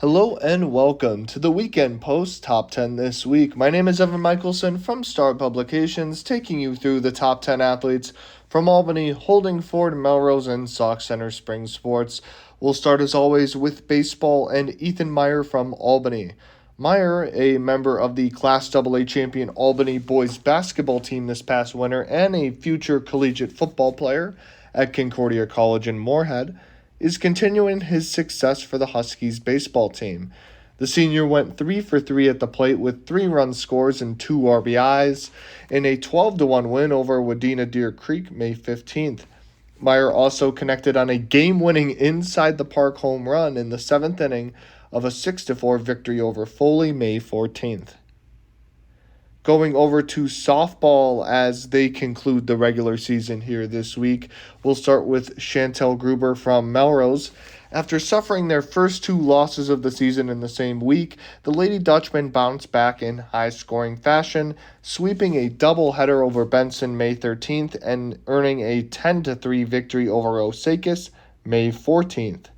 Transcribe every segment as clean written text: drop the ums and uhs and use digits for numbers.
Hello and welcome to the Weekend Post Top 10 this week. My name is Evan Michealson from Star Publications, taking you through the top 10 athletes from Albany, Holdingford, Melrose, and Sauk Centre Spring Sports. We'll start as always with baseball and Ethan Meyer from Albany. Meyer, a member of the Class AA champion Albany boys basketball team this past winter and a future collegiate football player at Concordia College in Moorhead, is continuing his success for the Huskies baseball team. The senior went 3 for 3 at the plate with 3 run scores and 2 RBIs in a 12-1 win over Wadena Deer Creek May 15th. Meyer also connected on a game-winning inside-the-park home run in the 7th inning of a 6-4 victory over Foley May 14th. Going over to softball as they conclude the regular season here this week, we'll start with Chantel Gruber from Melrose. After suffering their first 2 losses of the season in the same week, the Lady Dutchmen bounced back in high-scoring fashion, sweeping a doubleheader over Benson May 13th and earning a 10-3 victory over Osakis May 14th.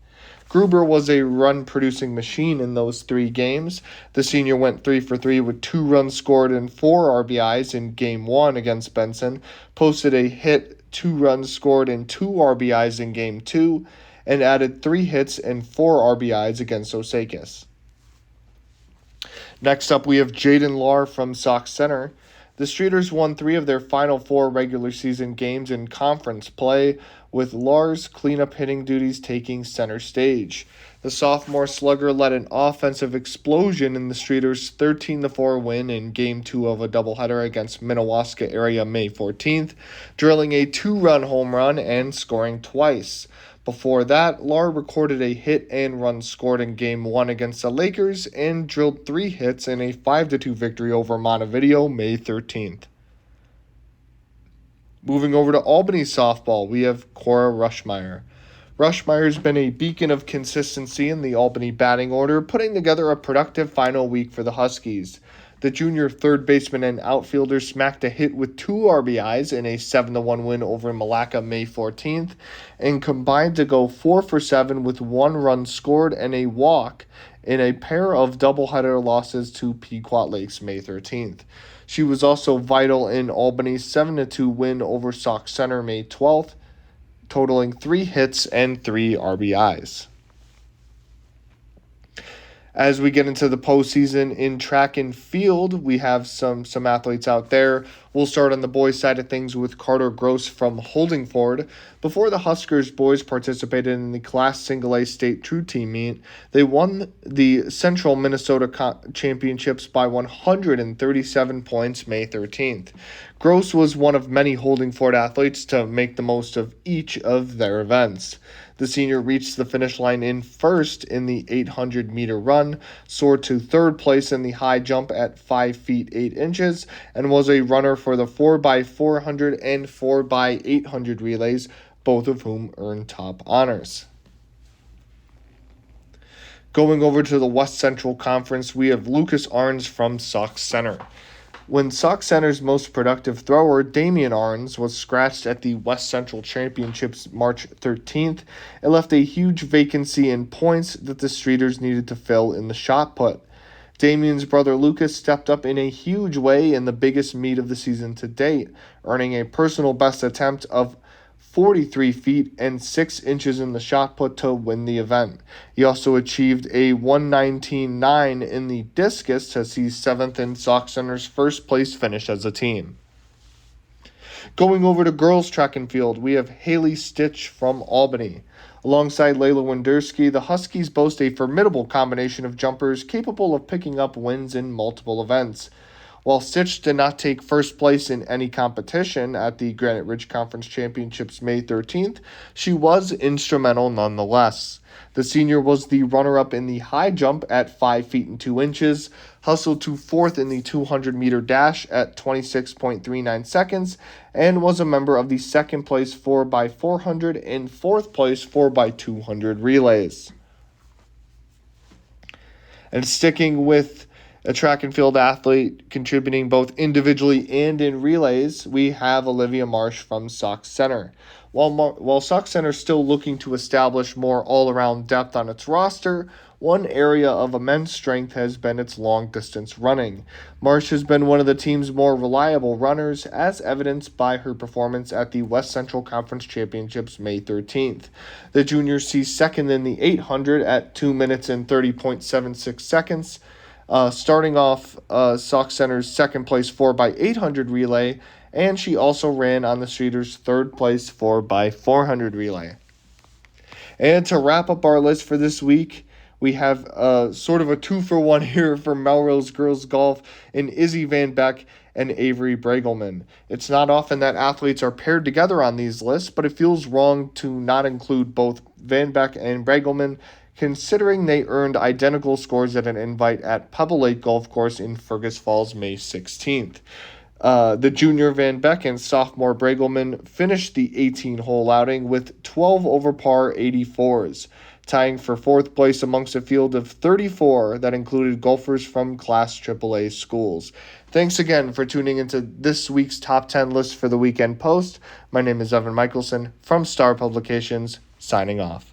Gruber was a run-producing machine in those 3 games. The senior went 3 for 3 with 2 runs scored and 4 RBIs in Game 1 against Benson, posted a hit, 2 runs scored and 2 RBIs in Game 2, and added 3 hits and 4 RBIs against Osakis. Next up, we have Jaden Lahr from Sauk Centre. The Streeters won 3 of their final 4 regular season games in conference play, with Lahr's cleanup hitting duties taking center stage. The sophomore slugger led an offensive explosion in the Streeters' 13-4 win in Game 2 of a doubleheader against Minnewaska area May 14th, drilling a 2-run home run and scoring twice. Before that, Lahr recorded a hit and run scored in Game 1 against the Lakers and drilled 3 hits in a 5-2 victory over Montevideo May 13th. Moving over to Albany softball, we have Cora Rushmeyer. Rushmeyer's been a beacon of consistency in the Albany batting order, putting together a productive final week for the Huskies. The junior third baseman and outfielder smacked a hit with 2 RBIs in a 7-1 win over Malacca May 14th, and combined to go 4 for 7 with 1 run scored and a walk in a pair of doubleheader losses to Pequot Lakes May 13th. She was also vital in Albany's 7-2 win over Sauk Centre May 12th, totaling 3 hits and 3 RBIs. As we get into the postseason in track and field, we have some athletes out there. We'll start on the boys' side of things with Carter Gross from Holdingford. Before the Huskers boys participated in the Class Single A State True Team meet, they won the Central Minnesota Championships by 137 points May 13th. Gross was one of many Holdingford athletes to make the most of each of their events. The senior reached the finish line in first in the 800-meter run, soared to third place in the high jump at 5 feet 8 inches, and was a runner for the 4x400 and 4x800 relays, both of whom earned top honors. Going over to the West Central Conference, we have Lucas Arns from Sauk Centre. When Sauk Centre's most productive thrower, Damian Arns, was scratched at the West Central Championships March 13th, it left a huge vacancy in points that the Streeters needed to fill in the shot put. Damian's brother Lucas stepped up in a huge way in the biggest meet of the season to date, earning a personal best attempt of 43 feet and 6 inches in the shot put to win the event. He also achieved a 119.9 in the discus to see 7th in Sauk Centre's first place finish as a team. Going over to girls track and field, we have Haley Stitch from Albany. Alongside Layla Wendersky, the Huskies boast a formidable combination of jumpers capable of picking up wins in multiple events. While Stitch did not take first place in any competition at the Granite Ridge Conference Championships May 13th, she was instrumental nonetheless. The senior was the runner-up in the high jump at 5 feet and 2 inches, hustled to 4th in the 200-meter dash at 26.39 seconds, and was a member of the second place 4x400 and 4th place 4x200 relays. And sticking with a track and field athlete contributing both individually and in relays, we have Olivia Marsh from Sauk Centre. While Sauk Centre is still looking to establish more all-around depth on its roster, one area of immense strength has been its long-distance running. Marsh has been one of the team's more reliable runners, as evidenced by her performance at the West Central Conference Championships May 13th. The junior sees second in the 800 at 2 minutes and 30.76 seconds. Starting off Sauk Center's second place 4x800 relay, and she also ran on the Streeters' third place 4x400 relay. And to wrap up our list for this week, we have sort of a 2-for-1 here for Melrose Girls Golf in Izzy Van Beck and Avery Bregelman. It's not often that athletes are paired together on these lists, but it feels wrong to not include both Van Beck and Bregelman, considering they earned identical scores at an invite at Pebble Lake Golf Course in Fergus Falls May 16th. The junior Van Beck and sophomore Bregelman finished the 18-hole outing with 12 over par 84s, tying for fourth place amongst a field of 34 that included golfers from Class AAA schools. Thanks again for tuning into this week's Top 10 list for the Weekend Post. My name is Evan Michealson from Star Publications, signing off.